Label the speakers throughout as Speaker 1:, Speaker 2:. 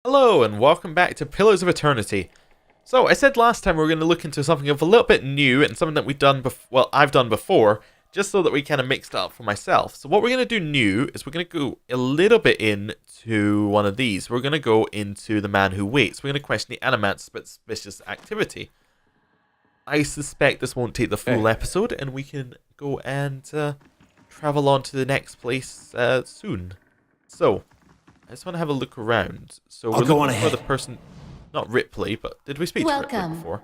Speaker 1: Hello and welcome back to Pillars of Eternity. So I said last time we were going to look into something of a little bit new and something that I've done before, just so that we kind of mixed it up for myself. So what we're going to do new is we're going to go a little bit into one of these. We're going to go into the man who waits. We're going to question the animat's suspicious activity. I suspect this won't take the full episode, and we can go and travel on to the next place soon. So I just want to have a look around. So we're looking for the person, not Ripley, but did we speak to Ripley before?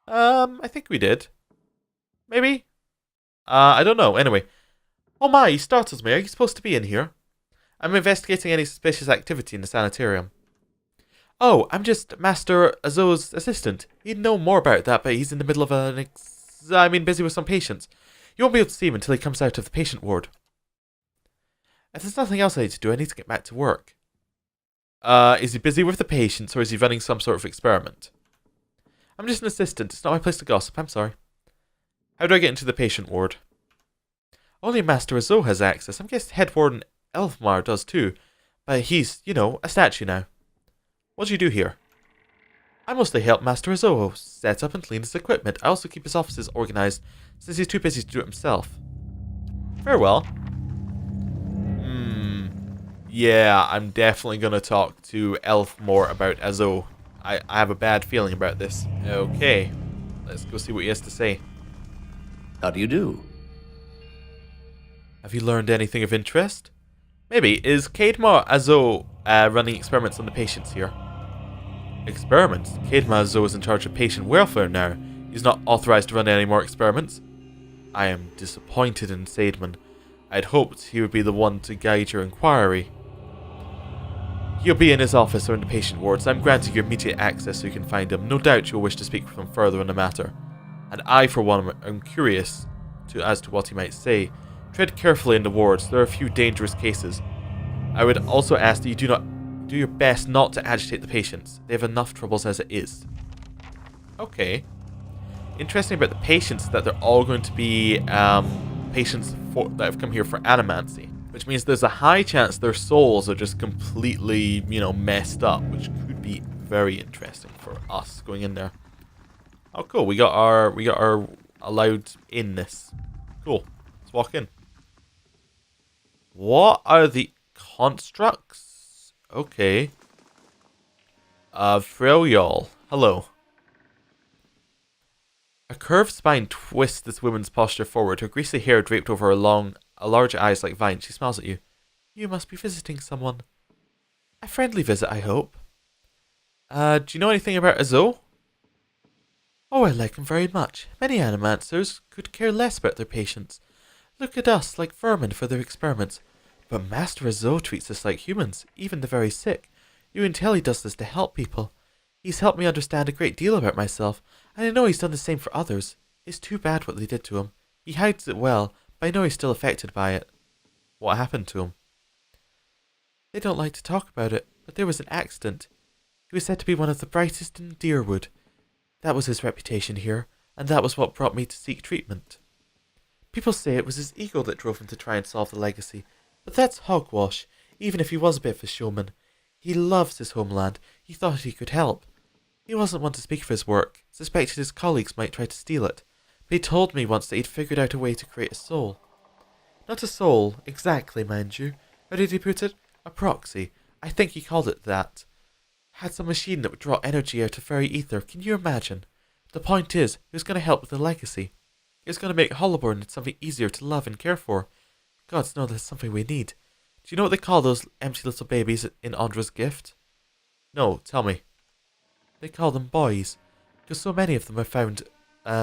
Speaker 1: I think we did. Maybe? I don't know. Anyway. Oh my, you startled me. Are you supposed to be in here? I'm investigating any suspicious activity in the sanitarium. Oh, I'm just Master Azo's assistant. He'd know more about that, but he's in the middle of busy with some patients. You won't be able to see him until he comes out of the patient ward. If there's nothing else I need to do, I need to get back to work. Is he busy with the patients, or is he running some sort of experiment? I'm just an assistant. It's not my place to gossip. I'm sorry. How do I get into the patient ward? Only Master Azo has access. I'm guessing Head Warden Elfmar does too. But he's, a statue now. What do you do here? I mostly help Master Azo set up and clean his equipment. I also keep his offices organized, since he's too busy to do it himself. Very well. Yeah, I'm definitely going to talk to Elfmar about Azo. I have a bad feeling about this. Okay, let's go see what he has to say.
Speaker 2: How do you do?
Speaker 1: Have you learned anything of interest? Maybe. Is Caedmar Azo running experiments on the patients here? Experiments? Caedmar Azo is in charge of patient welfare now. He's not authorized to run any more experiments. I am disappointed in Saidman. I'd hoped he would be the one to guide your inquiry. He'll be in his office or in the patient ward, so I'm granting you immediate access so you can find him. No doubt you'll wish to speak with him further on the matter. And I, for one, am curious as to what he might say. Tread carefully in the wards. There are a few dangerous cases. I would also ask that you do your best not to agitate the patients. They have enough troubles as it is. Okay. Interesting about the patients is that they're all going to be patients that have come here for animancy. Which means there's a high chance their souls are just completely, messed up, which could be very interesting for us going in there. Oh, cool. We got our allowed inness. Cool. Let's walk in. What are the constructs? Okay. Freljal. Hello. A curved spine twists this woman's posture forward, her greasy hair draped over her large eyes like vines. She smiles at you. You must be visiting someone. A friendly visit, I hope. Do you know anything about Azo? Oh, I like him very much. Many animancers could care less about their patients. Look at us, like vermin for their experiments. But Master Azo treats us like humans, even the very sick. You can tell he does this to help people. He's helped me understand a great deal about myself, and I know he's done the same for others. It's too bad what they did to him. He hides it well, but I know he's still affected by it. What happened to him? They don't like to talk about it, but there was an accident. He was said to be one of the brightest in Dyrwood. That was his reputation here, and that was what brought me to seek treatment. People say it was his ego that drove him to try and solve the legacy, but that's hogwash, even if he was a bit of a showman. He loves his homeland. He thought he could help. He wasn't one to speak for his work, suspected his colleagues might try to steal it, but he told me once that he'd figured out a way to create a soul. Not a soul, exactly, mind you. How did he put it? A proxy. I think he called it that. Had some machine that would draw energy out of very ether. Can you imagine? The point is, he was going to help with the legacy. He was going to make hollowborn something easier to love and care for. Gods know that's something we need. Do you know what they call those empty little babies in Andra's gift? No, tell me. They call them boys, because so many of them are found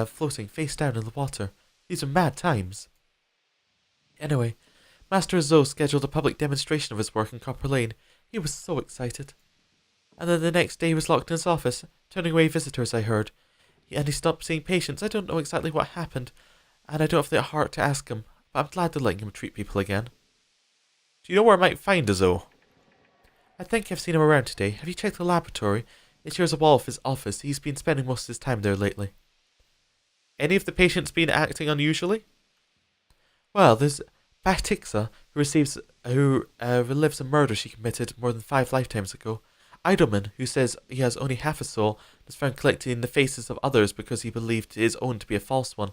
Speaker 1: floating face down in the water. These are mad times. Anyway, Master Azo scheduled a public demonstration of his work in Copper Lane. He was so excited. And then the next day he was locked in his office, turning away visitors, I heard. And he stopped seeing patients. I don't know exactly what happened, and I don't have the heart to ask him, but I'm glad they're letting him treat people again. Do you know where I might find Azo? I think I've seen him around today. Have you checked the laboratory? It shares a wall of his office. He's been spending most of his time there lately. Any of the patients been acting unusually? Well, there's Batixa, who relives a murder she committed more than 5 lifetimes ago. Idleman, who says he has only half a soul, is found collecting the faces of others because he believed his own to be a false one.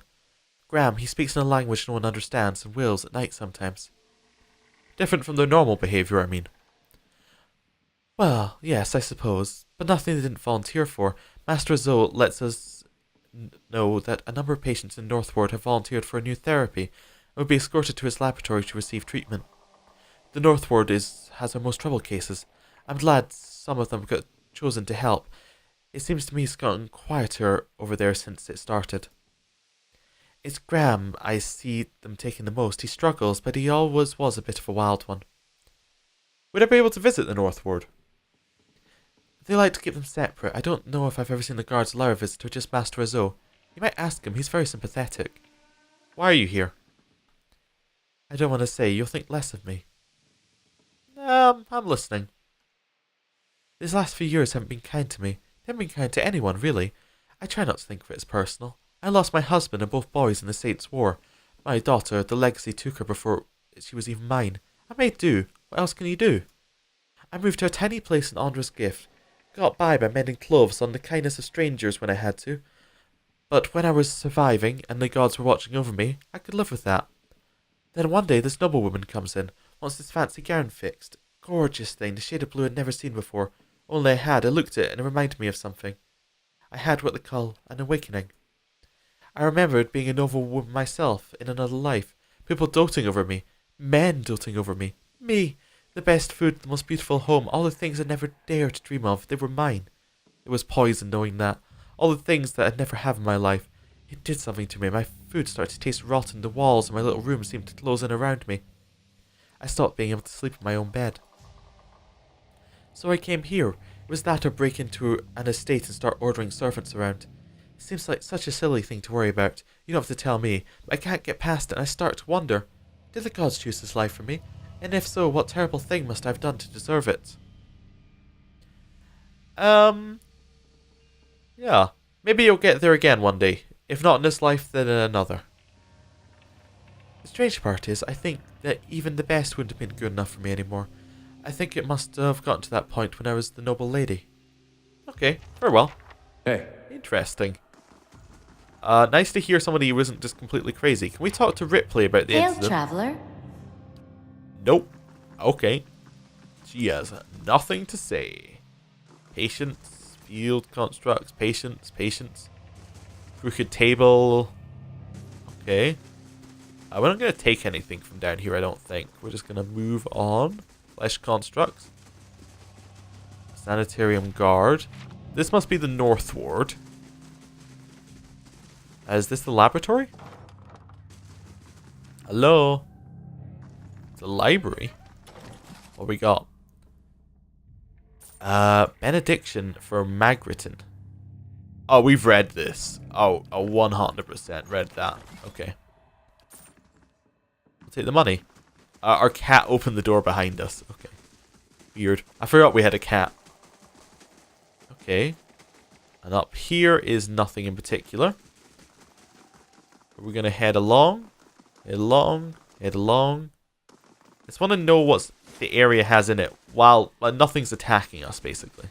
Speaker 1: Graham, he speaks in a language no one understands and wails at night sometimes. Different from their normal behaviour, I mean. Well, yes, I suppose, but nothing they didn't volunteer for. Master Zoe lets us know that a number of patients in North Ward have volunteered for a new therapy and will be escorted to his laboratory to receive treatment. The North Ward has our most troubled cases. I'm glad some of them got chosen to help. It seems to me it's gotten quieter over there since it started. It's Graham I see them taking the most. He struggles, but he always was a bit of a wild one. Would I be able to visit the North Ward? They like to keep them separate. I don't know if I've ever seen the guards allow a visitor, just Master Azo. You might ask him, he's very sympathetic. Why are you here? I don't want to say, you'll think less of me. I'm listening. These last few years haven't been kind to me. They haven't been kind to anyone, really. I try not to think of it as personal. I lost my husband and both boys in the Saints' War. My daughter, the legacy took her before she was even mine. I made do. What else can you do? I moved to a tiny place in Andra's gift. Got by mending clothes on the kindness of strangers when I had to. But when I was surviving and the gods were watching over me, I could live with that. Then one day this noblewoman comes in, wants this fancy gown fixed. Gorgeous thing, the shade of blue I'd never seen before. Only I looked at it and it reminded me of something. I had what they call an awakening. I remembered being a noble woman myself in another life. People doting over me. Men doting over me. Me! The best food, the most beautiful home, all the things I never dared to dream of, they were mine. It was poison knowing that. All the things that I'd never have in my life. It did something to me. My food started to taste rotten. The walls in my little room seemed to close in around me. I stopped being able to sleep in my own bed. So I came here. It was that or break into an estate and start ordering servants around. It seems like such a silly thing to worry about. You don't have to tell me, but I can't get past it and I start to wonder. Did the gods choose this life for me? And if so, what terrible thing must I have done to deserve it? Yeah. Maybe you'll get there again one day. If not in this life, then in another. The strange part is, I think that even the best wouldn't have been good enough for me anymore. I think it must have gotten to that point when I was the noble lady. Okay, very well.
Speaker 2: Hey.
Speaker 1: Interesting. Nice to hear somebody who isn't just completely crazy. Can we talk to Ripley about the incident?
Speaker 3: Traveler.
Speaker 1: Nope. Okay. She has nothing to say. Patience, field constructs, patience. Crooked table. Okay. We're not going to take anything from down here, I don't think. We're just going to move on. Flesh constructs. Sanitarium guard. This must be the North Ward. Is this the laboratory? Hello? The library? What we got? Benediction for Magriton. Oh, we've read this. Oh, 100% read that. Okay. We'll take the money. Our cat opened the door behind us. Okay. Weird. I forgot we had a cat. Okay. And up here is nothing in particular. We're going to head along. Head along. Head along. I just want to know what the area has in it while nothing's attacking us, basically.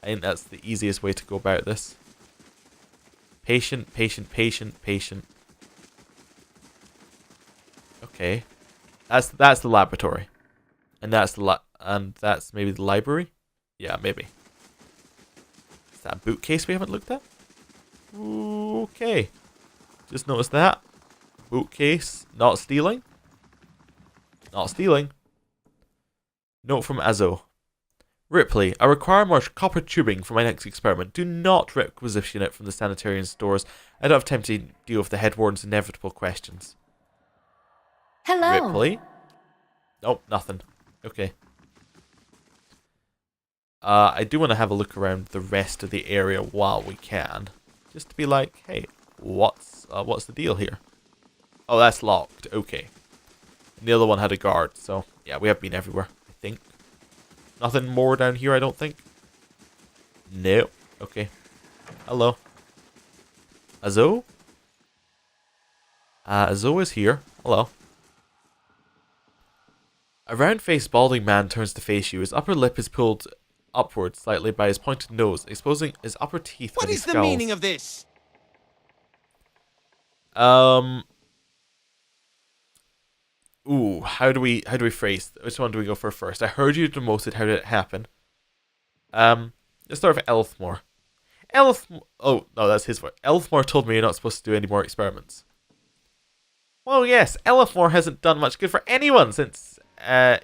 Speaker 1: I think that's the easiest way to go about this. Patient. Okay. That's the laboratory. And that's maybe the library? Yeah, maybe. Is that a bookcase we haven't looked at? Okay. Just noticed that. Bookcase. Not stealing. Not stealing. Note from Azo. Ripley, I require more copper tubing for my next experiment. Do not requisition it from the sanitarium stores. I don't have time to deal with the head warden's inevitable questions.
Speaker 3: Hello.
Speaker 1: Ripley? Nope, nothing. Okay. I do want to have a look around the rest of the area while we can. Just to be like, hey, what's the deal here? Oh, that's locked. Okay. And the other one had a guard, so yeah, we have been everywhere, I think. Nothing more down here, I don't think. No. Okay. Hello. Azo? Azo is here. Hello. A round-faced, balding man turns to face you. His upper lip is pulled upward slightly by his pointed nose, exposing his upper teeth
Speaker 4: What
Speaker 1: when he
Speaker 4: is the
Speaker 1: scowls.
Speaker 4: meaning of this?
Speaker 1: Ooh, how do we phrase? Which one do we go for first? I heard you demoted. How did it happen? Let's start with Elfmore. Oh no, that's his voice. Elfmore told me you're not supposed to do any more experiments. Well, yes, Elfmore hasn't done much good for anyone since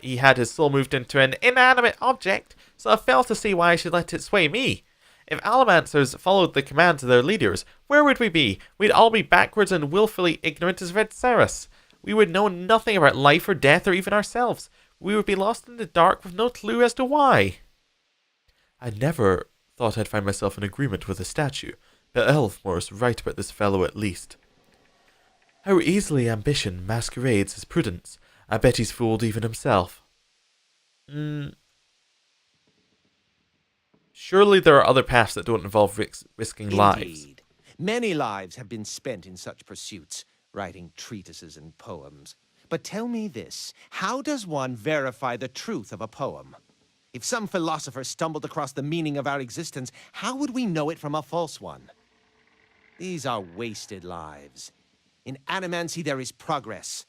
Speaker 1: he had his soul moved into an inanimate object, so I fail to see why I should let it sway me. If Allomancers followed the commands of their leaders, where would we be? We'd all be backwards and willfully ignorant as Red Saris. We would know nothing about life or death or even ourselves. We would be lost in the dark with no clue as to why. I never thought I'd find myself in agreement with a statue, but Elfmore's right about this fellow at least. How easily ambition masquerades as prudence. I bet he's fooled even himself. Surely there are other paths that don't involve risking lives.
Speaker 4: Indeed. Many lives have been spent in such pursuits, writing treatises and poems. But tell me this, how does one verify the truth of a poem? If some philosopher stumbled across the meaning of our existence, how would we know it from a false one? These are wasted lives. In animancy there is progress.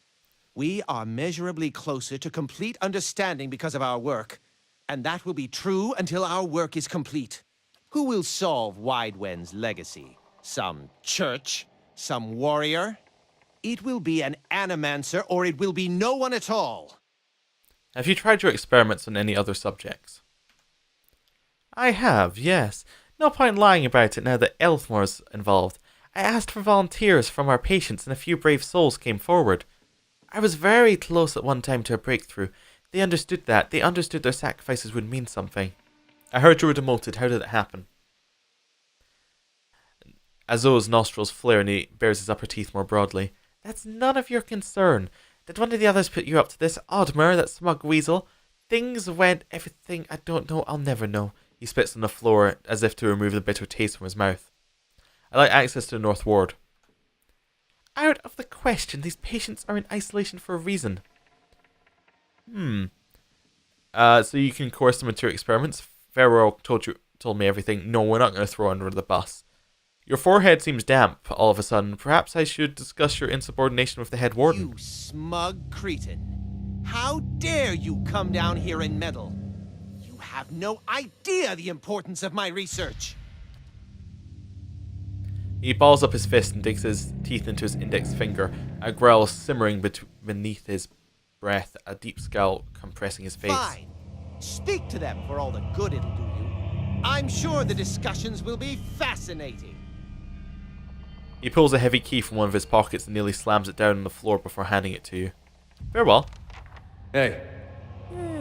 Speaker 4: We are measurably closer to complete understanding because of our work. And that will be true until our work is complete. Who will solve Widewen's legacy? Some church? Some warrior? It will be an animancer, or it will be no one at all.
Speaker 1: Have you tried your experiments on any other subjects? I have, yes. No point lying about it now that Elfmore's involved. I asked for volunteers from our patients and a few brave souls came forward. I was very close at one time to a breakthrough. They understood that. They understood their sacrifices would mean something. I heard you were demoted. How did it happen? Azo's nostrils flare and he bares his upper teeth more broadly. That's none of your concern. Did one of the others put you up to this? Oddmer, that smug weasel. Things went, everything I don't know, I'll never know. He spits on the floor as if to remove the bitter taste from his mouth. I like access to the North Ward. Out of the question. These patients are in isolation for a reason. So you can coerce them into your experiments? Farewell told me everything. No, we're not going to throw under the bus. Your forehead seems damp all of a sudden. Perhaps I should discuss your insubordination with the head warden.
Speaker 4: You smug cretin. How dare you come down here and meddle? You have no idea the importance of my research.
Speaker 1: He balls up his fist and digs his teeth into his index finger, a growl simmering beneath his breath, a deep scowl compressing his face.
Speaker 4: Fine. Speak to them for all the good it'll do you. I'm sure the discussions will be fascinating.
Speaker 1: He pulls a heavy key from one of his pockets and nearly slams it down on the floor before handing it to you. Very well.
Speaker 2: Hey.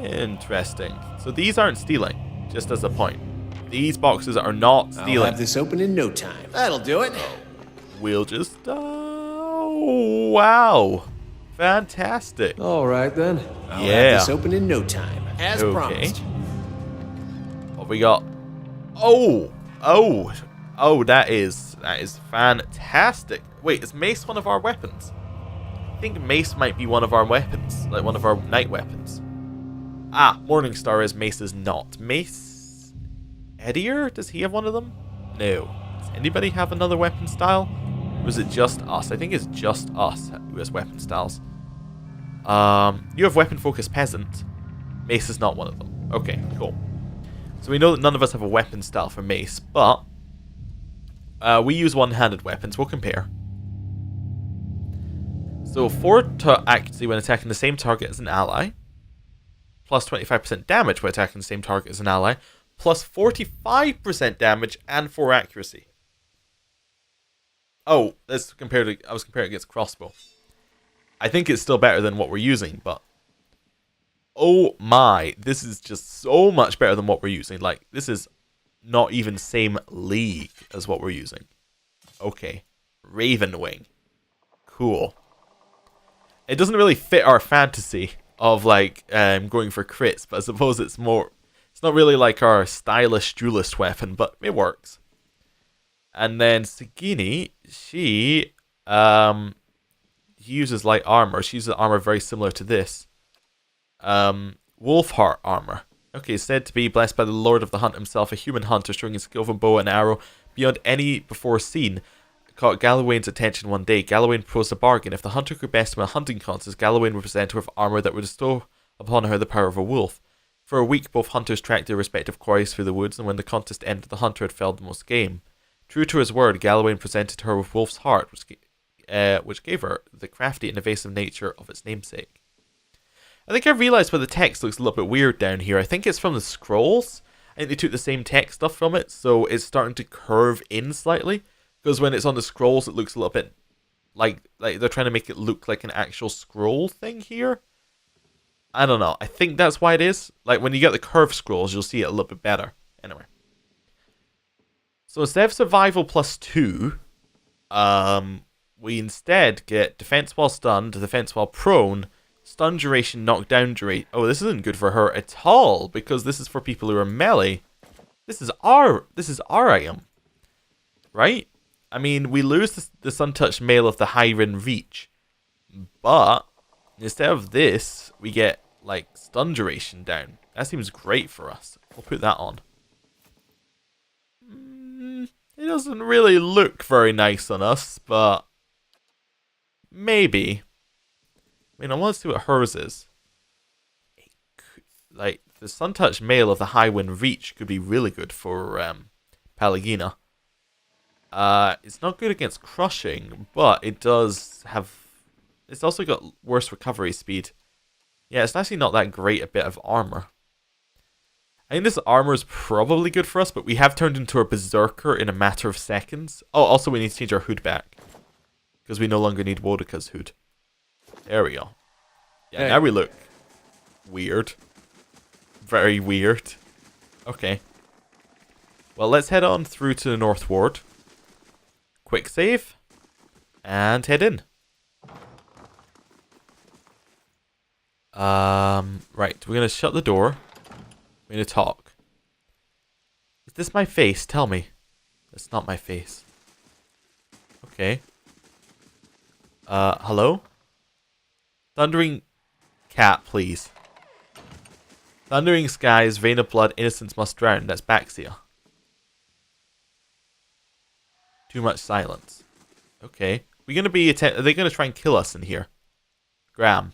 Speaker 1: Interesting. So these aren't stealing, just as a point. These boxes are not stealing.
Speaker 2: I'll have this open in no time. That'll do it.
Speaker 1: We'll just... Oh, wow. Fantastic.
Speaker 2: All right, then. I'll have this open in no time, as promised.
Speaker 1: What we got? Oh, that is fantastic. Wait, is mace one of our weapons? I think mace might be one of our weapons, like one of our night weapons. Ah, Morningstar is, mace is not. Mace... Edier? Does he have one of them? No. Does anybody have another weapon style? Or is it just us? I think it's just us who has weapon styles. You have weapon focus peasant. Mace is not one of them. Okay, cool. So we know that none of us have a weapon style for mace, but we use one-handed weapons. We'll compare. So 4 accuracy when attacking the same target as an ally, plus 25% damage when attacking the same target as an ally, plus 45% damage and 4 accuracy. Oh, I was comparing it against crossbow. I think it's still better than what we're using, but oh my, this is just so much better than what we're using. Like, this is not even same league as what we're using. Okay. Ravenwing. Cool. It doesn't really fit our fantasy of, like, going for crits, but I suppose it's more... It's not really like our stylish duelist weapon, but it works. And then Sagini, she uses light armor. She uses armor very similar to this. wolf heart armor. Okay, said to be blessed by the Lord of the Hunt himself, a human hunter showing his skill from bow and arrow beyond any before seen. Caught Galawain's attention one day. Galawain proposed a bargain. If the hunter could best him in a hunting contest, Galawain would present her with armor that would bestow upon her the power of a wolf. For a week, both hunters tracked their respective quarries through the woods, and when the contest ended, the hunter had felled the most game. True to his word, Galawain presented her with Wolf's Heart, which gave her the crafty and evasive nature of its namesake. I think I realised why the text looks a little bit weird down here. I think it's from the scrolls. I think they took the same text stuff from it, so it's starting to curve in slightly. Because when it's on the scrolls, it looks a little bit like they're trying to make it look like an actual scroll thing here. I don't know. I think that's why it is. Like, when you get the curved scrolls, you'll see it a little bit better. Anyway. So instead of survival +2, we instead get defense while stunned, defense while prone, stun duration, knockdown duration. Oh, this isn't good for her at all, because this is for people who are melee. This is our item. Right? I mean, we lose the sun-touched mail of the Hyren Reach, but instead of this, we get, like, stun duration down. That seems great for us. We'll put that on. It doesn't really look very nice on us, but maybe. I mean, I want to see what hers is. Like, the sun-touched mail of the Highwind Reach could be really good for Pallegina. It's not good against crushing, but it does have... It's also got worse recovery speed. Yeah, it's actually not that great a bit of armor. I think this armor is probably good for us, but we have turned into a berserker in a matter of seconds. Oh, also we need to change our hood back, because we no longer need Wodika's hood. There we go. Yeah, hey. Now we look weird. Very weird. Okay. Well, let's head on through to the North Ward. Quick save. And head in. Right, we're going to shut the door. We're going to talk. Is this my face? Tell me. That's not my face. Okay. Hello? Thundering cat, please. Thundering skies, vein of blood, innocence must drown. That's Baxia. Too much silence. Okay. We're gonna be are they gonna try and kill us in here? Graham.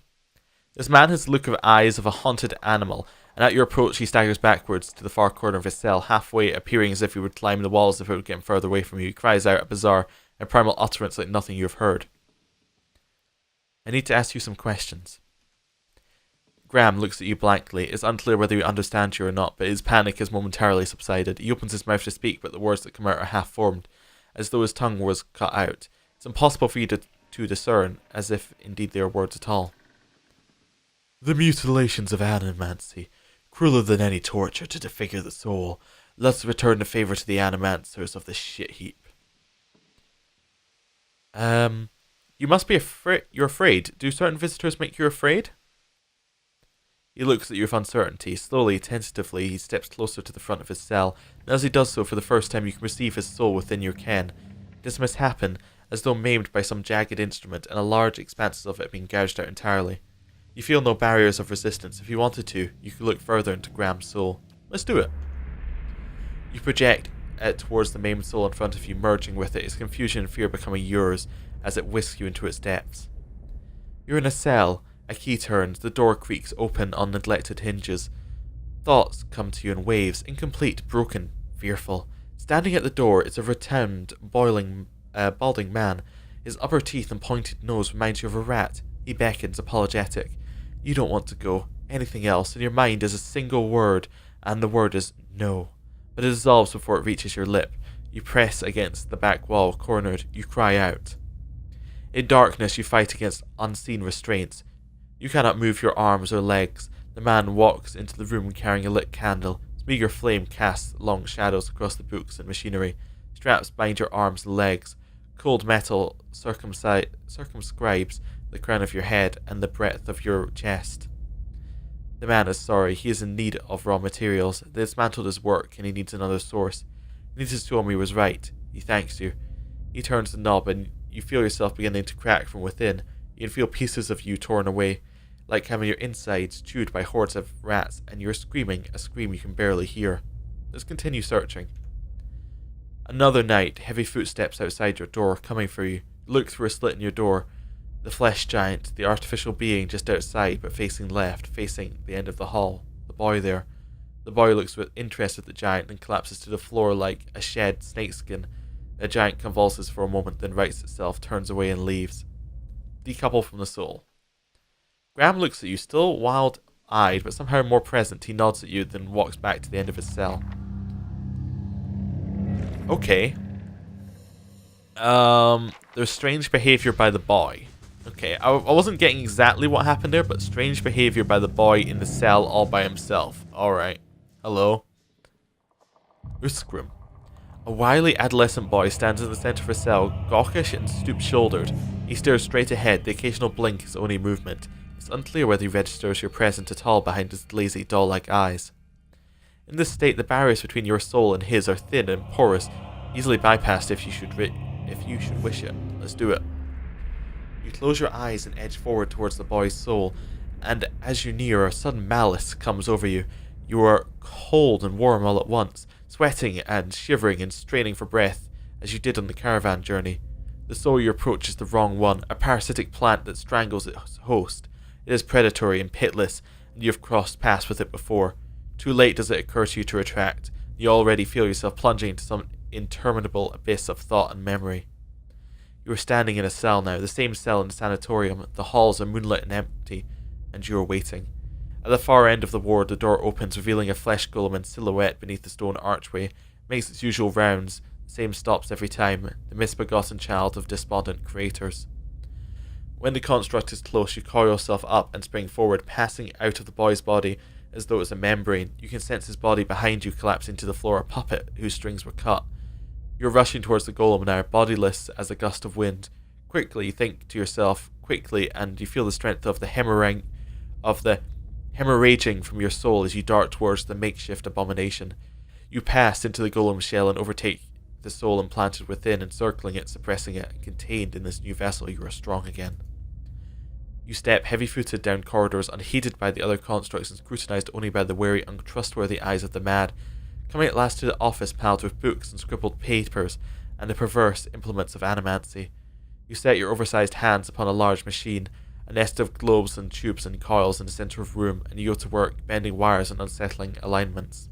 Speaker 1: This man has the look of eyes of a haunted animal, and at your approach he staggers backwards to the far corner of his cell, halfway appearing as if he would climb the walls if it would get him further away from you. He cries out a bizarre and primal utterance like nothing you have heard. I need to ask you some questions. Graham looks at you blankly. It's unclear whether he understands you or not, but his panic has momentarily subsided. He opens his mouth to speak, but the words that come out are half-formed, as though his tongue was cut out. It's impossible for you to discern, as if indeed they are words at all. The mutilations of animancy, crueler than any torture to disfigure the soul. Let's return the favour to the animancers of the shit heap. You must be afraid. You're afraid. Do certain visitors make you afraid? He looks at you with uncertainty. Slowly, tentatively, he steps closer to the front of his cell, and as he does so, for the first time you can perceive his soul within your ken. This must happen, as though maimed by some jagged instrument, and a large expanses of it being gouged out entirely. You feel no barriers of resistance. If you wanted to, you could look further into Graham's soul. Let's do it. You project it towards the maimed soul in front of you, merging with it, its confusion and fear becoming yours, as it whisks you into its depths. You're in a cell. A key turns, the door creaks open on neglected hinges. Thoughts come to you in waves, incomplete, broken, fearful. Standing at the door is a rotund, balding man. His upper teeth and pointed nose remind you of a rat. He beckons, apologetic. You don't want to go. Anything else, in your mind is a single word, and the word is no. But it dissolves before it reaches your lip. You press against the back wall, cornered. You cry out. In darkness, you fight against unseen restraints. You cannot move your arms or legs. The man walks into the room carrying a lit candle. Its meager flame casts long shadows across the books and machinery. Straps bind your arms and legs. Cold metal circumscribes the crown of your head and the breadth of your chest. The man is sorry. He is in need of raw materials. They dismantled his work and he needs another source. He needs to show him he was right. He thanks you. He turns the knob and you feel yourself beginning to crack from within. You can feel pieces of you torn away. like having your insides chewed by hordes of rats, and you're screaming a scream you can barely hear. Let's continue searching. Another night, heavy footsteps outside your door, coming for you. You look through a slit in your door. The flesh giant, the artificial being just outside, but facing left, facing the end of the hall. The boy there. The boy looks with interest at the giant and collapses to the floor like a shed snakeskin. The giant convulses for a moment, then rights itself, turns away and leaves. Decouple from the soul. Graham looks at you, still wild-eyed, but somehow more present. He nods at you, then walks back to the end of his cell. Okay. There's strange behavior by the boy. Okay, I wasn't getting exactly what happened there, but strange behavior by the boy in the cell all by himself. Alright. Hello. Uskrim. A wily adolescent boy stands in the center of a cell, gawkish and stoop-shouldered. He stares straight ahead, the occasional blink his only movement. It's unclear whether he registers your presence at all behind his lazy, doll-like eyes. In this state, the barriers between your soul and his are thin and porous, easily bypassed if you should wish it. Let's do it. You close your eyes and edge forward towards the boy's soul, and as you near, a sudden malice comes over you. You are cold and warm all at once, sweating and shivering and straining for breath, as you did on the caravan journey. The soul you approach is the wrong one, a parasitic plant that strangles its host. It is predatory and pitiless, and you have crossed paths with it before. Too late does it occur to you to retract. You already feel yourself plunging into some interminable abyss of thought and memory. You are standing in a cell now, the same cell in the sanatorium. The halls are moonlit and empty, and you are waiting. At the far end of the ward, the door opens, revealing a flesh golem in silhouette beneath the stone archway. It makes its usual rounds, the same stops every time, the misbegotten child of despondent creators. When the construct is close, you coil yourself up and spring forward, passing out of the boy's body as though it was a membrane. You can sense his body behind you collapsing to the floor, a puppet whose strings were cut. You're rushing towards the golem now, bodiless as a gust of wind. Quickly, you think to yourself, quickly, and you feel the strength of the hemorrhaging from your soul as you dart towards the makeshift abomination. You pass into the golem's shell and overtake the soul implanted within, encircling it, suppressing it, and contained in this new vessel you are strong again. You step heavy-footed down corridors, unheeded by the other constructs and scrutinized only by the wary, untrustworthy eyes of the mad, coming at last to the office piled with books and scribbled papers and the perverse implements of animancy. You set your oversized hands upon a large machine, a nest of globes and tubes and coils in the center of the room, and you go to work, bending wires and unsettling alignments.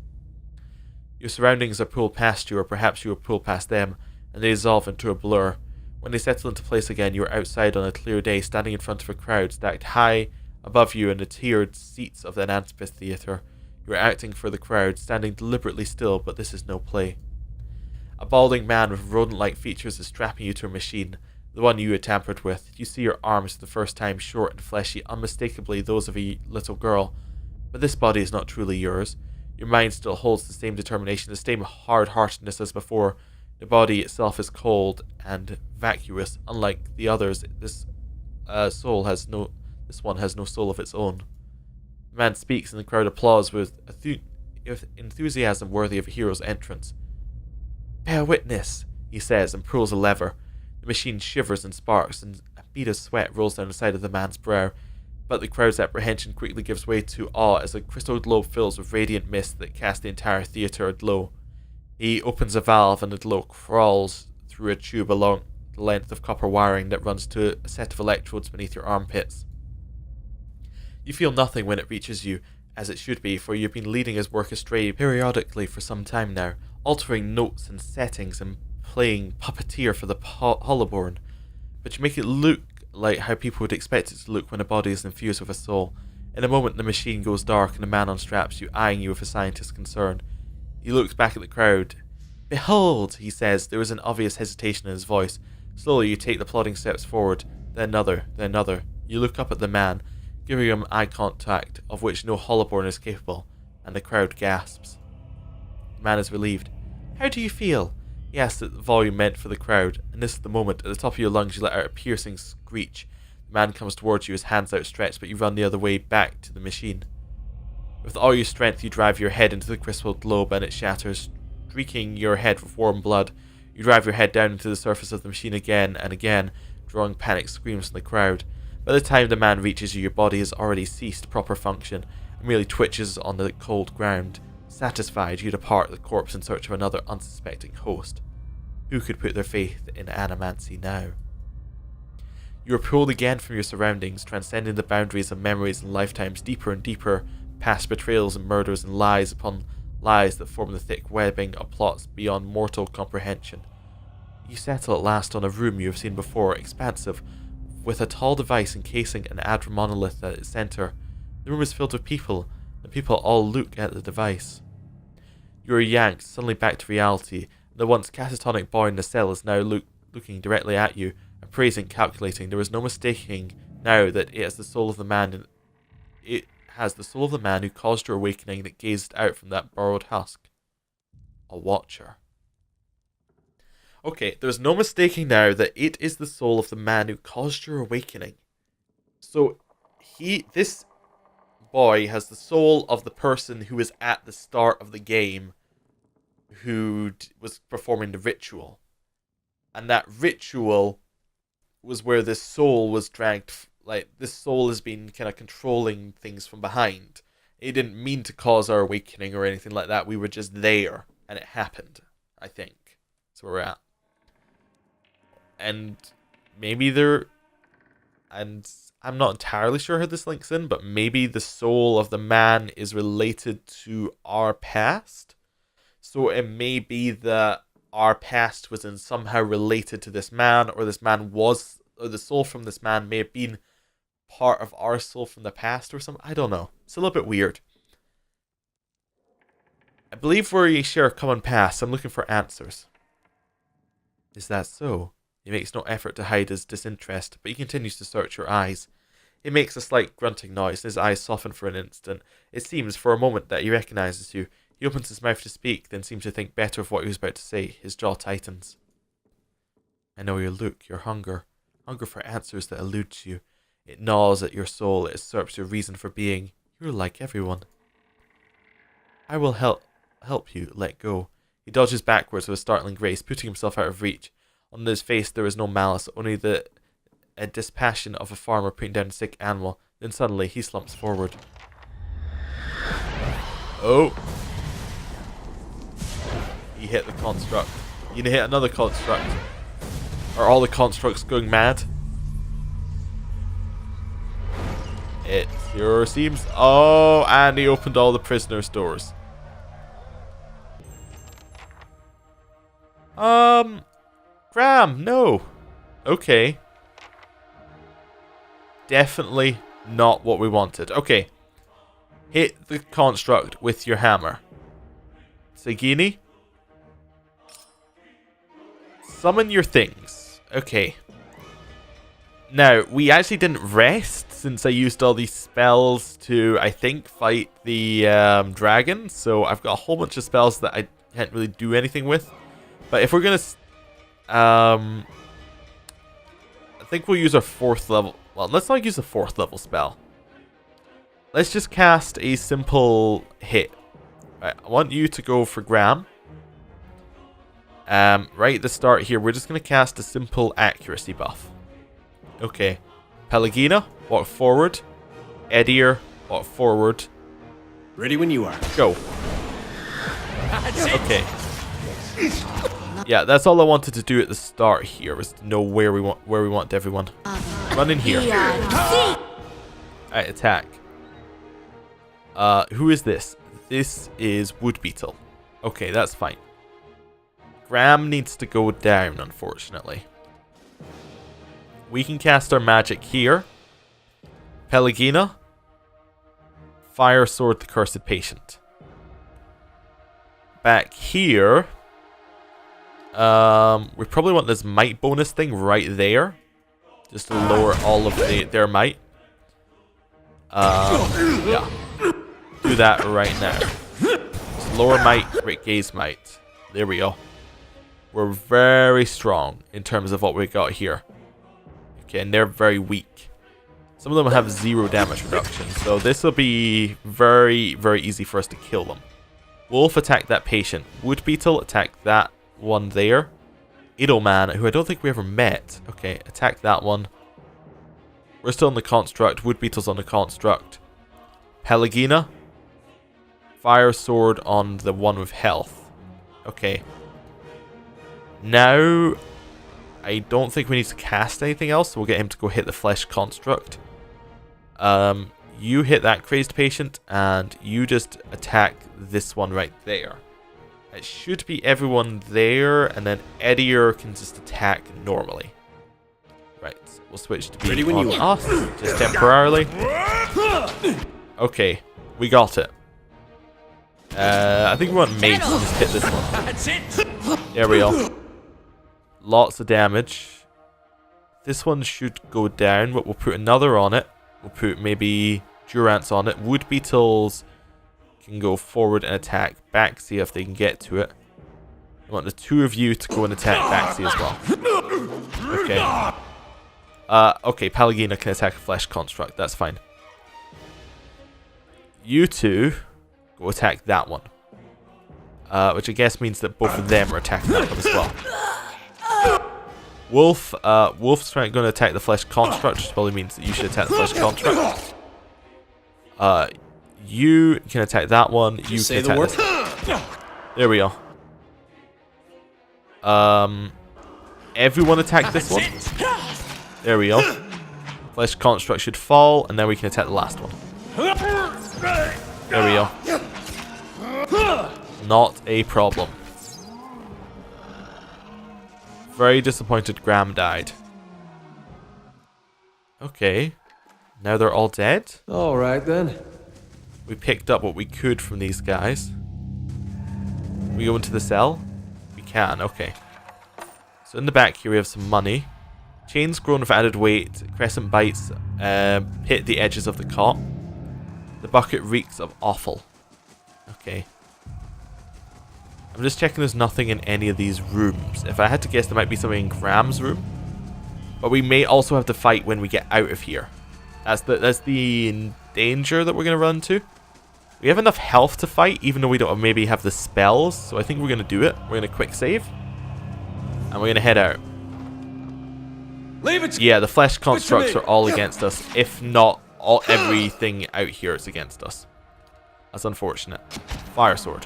Speaker 1: Your surroundings are pulled past you, or perhaps you are pulled past them, and they dissolve into a blur. When they settle into place again, you are outside on a clear day, standing in front of a crowd stacked high above you in the tiered seats of the amphitheater. You are acting for the crowd, standing deliberately still, but this is no play. A balding man with rodent-like features is strapping you to a machine, the one you had tampered with. You see your arms for the first time, short and fleshy, unmistakably those of a little girl. But this body is not truly yours. Your mind still holds the same determination, the same hard-heartedness as before. The body itself is cold and vacuous. Unlike the others, this one has no soul of its own. The man speaks and the crowd applauds with enthusiasm worthy of a hero's entrance. "Bear witness," he says, and pulls a lever. The machine shivers and sparks, and a bead of sweat rolls down the side of the man's brow. But the crowd's apprehension quickly gives way to awe as a crystal globe fills with radiant mist that casts the entire theater aglow. He opens a valve and the glow crawls through a tube along the length of copper wiring that runs to a set of electrodes beneath your armpits. You feel nothing when it reaches you, as it should be, for you've been leading his work astray periodically for some time now, altering notes and settings and playing puppeteer for the hollowborn. But you make it look like how people would expect it to look when a body is infused with a soul. In a moment the machine goes dark and a man unstraps you, eyeing you with a scientist's concern. He looks back at the crowd. "Behold," he says, there is an obvious hesitation in his voice. Slowly you take the plodding steps forward, then another, then another. You look up at the man, giving him eye contact of which no hollowborn is capable, and the crowd gasps. The man is relieved. "How do you feel?" He asks at the volume meant for the crowd, and this is the moment. At the top of your lungs you let out a piercing screech. The man comes towards you, his hands outstretched, but you run the other way back to the machine. With all your strength you drive your head into the crystal globe and it shatters, streaking your head with warm blood. You drive your head down into the surface of the machine again and again, drawing panicked screams from the crowd. By the time the man reaches you, your body has already ceased proper function and merely twitches on the cold ground. Satisfied, you depart the corpse in search of another unsuspecting host. Who could put their faith in animancy now? You are pulled again from your surroundings, transcending the boundaries of memories and lifetimes deeper and deeper, past betrayals and murders and lies upon lies that form the thick webbing of plots beyond mortal comprehension. You settle at last on a room you have seen before, expansive, with a tall device encasing an adder monolith at its center. The room is filled with people, and people all look at the device. You are yanked suddenly back to reality. The once catatonic boy in the cell is now looking directly at you, appraising, calculating. There is no mistaking now that it has the soul of the man. It has the soul of the man who caused your awakening that gazed out from that borrowed husk. A watcher. Okay, there's no mistaking now that it is the soul of the man who caused your awakening. So, this boy has the soul of the person who was at the start of the game, who was performing the ritual. And that ritual was where this soul was dragged, like, this soul has been kind of controlling things from behind. It didn't mean to cause our awakening or anything like that. We were just there, and it happened, I think. That's where we're at. And maybe and I'm not entirely sure how this links in, but maybe the soul of the man is related to our past. So it may be that our past was in somehow related to this man, or this man was, or the soul from this man may have been part of our soul from the past or something. I don't know. It's a little bit weird. I believe we share a common past. I'm looking for answers. Is that so? He makes no effort to hide his disinterest, but he continues to search your eyes. He makes a slight grunting noise, and his eyes soften for an instant. It seems for a moment that he recognizes you. He opens his mouth to speak, then seems to think better of what he was about to say. His jaw tightens. I know your look, your hunger. Hunger for answers that elude you. It gnaws at your soul, it usurps your reason for being. You're like everyone. I will help you let go. He dodges backwards with a startling grace, putting himself out of reach. On his face there is no malice, only the dispassion of a farmer putting down a sick animal. Then suddenly he slumps forward. Oh! He hit the construct. You hit another construct. Are all the constructs going mad? It sure seems. Oh, and he opened all the prisoners' doors. Graham, no. Okay. Definitely not what we wanted. Okay. Hit the construct with your hammer. Sagini. Summon your things. Okay. Now, we actually didn't rest since I used all these spells to, I think, fight the dragon. So I've got a whole bunch of spells that I can't really do anything with. But if we're going to... I think we'll use our 4th level... Well, let's not use a 4th level spell. Let's just cast a simple hit. Right, I want you to go for Graham. Right at the start here, we're just going to cast a simple accuracy buff. Okay. Pelagina, walk forward. Edier, walk forward.
Speaker 2: Ready when you are.
Speaker 1: Go. Okay. Yeah, that's all I wanted to do at the start here, was to know where we want everyone. Run in here. Alright, attack. Who is this? This is Wood Beetle. Okay, that's fine. Graham needs to go down, unfortunately. We can cast our magic here. Pelagina. Fire Sword the Cursed Patient. Back here... we probably want this might bonus thing right there. Just to lower all of their might. Yeah. Do that right now. Just lower might, gaze might. There we go. We're very strong in terms of what we got here. Okay, and they're very weak. Some of them have 0 damage reduction, so this will be very, very easy for us to kill them. Wolf, attack that patient. Wood Beetle, attack that one there. Edelman, who I don't think we ever met. Okay, attack that one. We're still on the construct. Wood beetles on the construct. Pelagina. Fire sword on the one with health. Okay. Now, I don't think we need to cast anything else, so we'll get him to go hit the flesh construct. You hit that crazed patient, and you just attack this one right there. It should be everyone there, and then Edier can just attack normally. Right, we'll switch to being on us, just temporarily. Okay, we got it. I think we want Mace to just hit this one.
Speaker 2: That's it.
Speaker 1: There we go. Lots of damage. This one should go down, but we'll put another on it. We'll put maybe Durance on it. Wood beetles can go forward and attack Baxi if they can get to it. I want the two of you to go and attack Baxi as well. Okay. Okay, Pelagina can attack a flesh construct. That's fine. You two go attack that one. Which I guess means that both of them are attacking that one as well. Wolf's going to attack the flesh construct, which probably means that you should attack the flesh construct. You can attack that one. You can attack this one. There we go. Everyone attack this one. There we go. Flesh construct should fall, and then we can attack the last one. There we go. Not a problem. Very disappointed Graham died. Okay. Now they're all dead.
Speaker 2: Alright then.
Speaker 1: We picked up what we could from these guys. We go into the cell? We can, okay. So in the back here we have some money. Chains grown with added weight. Crescent bites hit the edges of the cot. The bucket reeks of offal. Okay. I'm just checking there's nothing in any of these rooms. If I had to guess, there might be something in Graham's room. But we may also have to fight when we get out of here. That's the danger that we're going to run into. We have enough health to fight, even though we don't maybe have the spells. So I think we're going to do it. We're going to quick save. And we're going to head out.
Speaker 2: Leave it.
Speaker 1: Yeah, the flesh constructs are all against us. If not, everything out here is against us. That's unfortunate. Fire sword.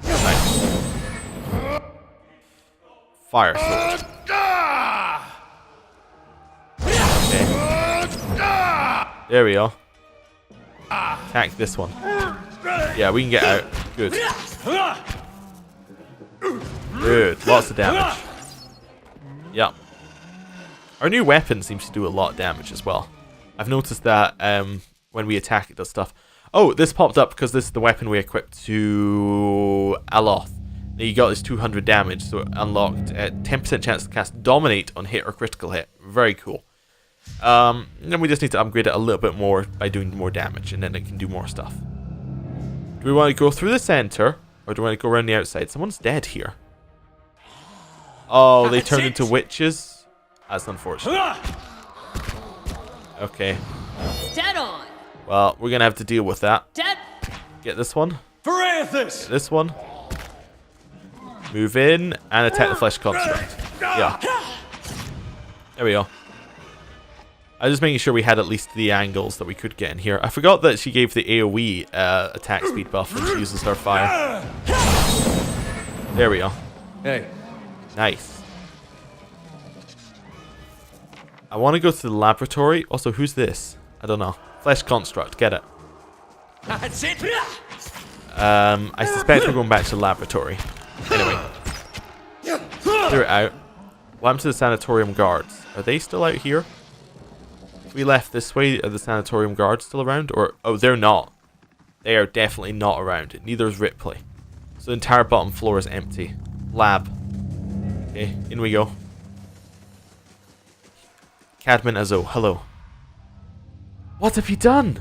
Speaker 1: Nice. Fire sword. Okay. There we go. Attack this one. Yeah, we can get out. Good. Good. Lots of damage. Yeah. Our new weapon seems to do a lot of damage as well. I've noticed that when we attack, it does stuff. Oh, this popped up because this is the weapon we equipped to Aloth. Now you got this 200 damage, so it unlocked a 10% chance to cast Dominate on hit or critical hit. Very cool. And then we just need to upgrade it a little bit more by doing more damage, and then it can do more stuff. Do we want to go through the center, or do we want to go around the outside? Someone's dead here. Oh, they turned into witches? That's unfortunate. Okay.
Speaker 3: Dead on.
Speaker 1: Well, we're gonna have to deal with that.
Speaker 3: Dead.
Speaker 1: Get this one.
Speaker 2: Get
Speaker 1: this one. Move in and attack the flesh construct. Yeah. There we go. I was just making sure we had at least the angles that we could get in here. I forgot that she gave the AoE attack speed buff when she uses her fire. There we go.
Speaker 2: Hey.
Speaker 1: Nice. I want to go to the laboratory. Also, who's this? I don't know. Flesh construct. Get it.
Speaker 2: That's it.
Speaker 1: I suspect we're going back to the laboratory. Anyway. Clear it out. What happened to the sanatorium guards? Are they still out here? If we left this way, are the sanatorium guards still around? Or, oh, they're not. They are definitely not around. Neither is Ripley. So the entire bottom floor is empty. Lab. Okay, in we go. Cadman Azo, hello. What have you done?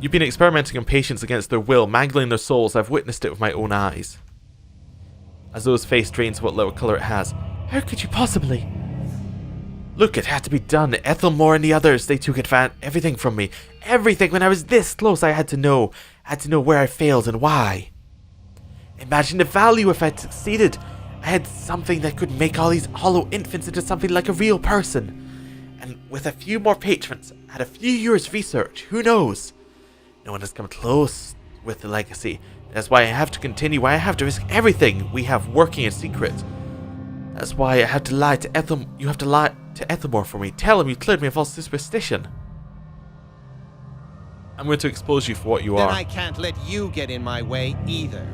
Speaker 1: You've been experimenting on patients against their will, mangling their souls. I've witnessed it with my own eyes. Azo's face drains what little colour it has. How could you possibly? Look, it had to be done. Ethelmore and the others, they took everything from me. Everything. When I was this close, I had to know. I had to know where I failed and why. Imagine the value if I'd succeeded. I had something that could make all these hollow infants into something like a real person. And with a few more patrons, and a few years' research, who knows? No one has come close with the legacy. That's why I have to continue, why I have to risk everything we have working in secret. That's why I have to lie to Ethel. You have to lie to Ethelmore for me. Tell him you cleared me of all superstition. I'm going to expose you for what you are.
Speaker 4: Then I can't let you get in my way either.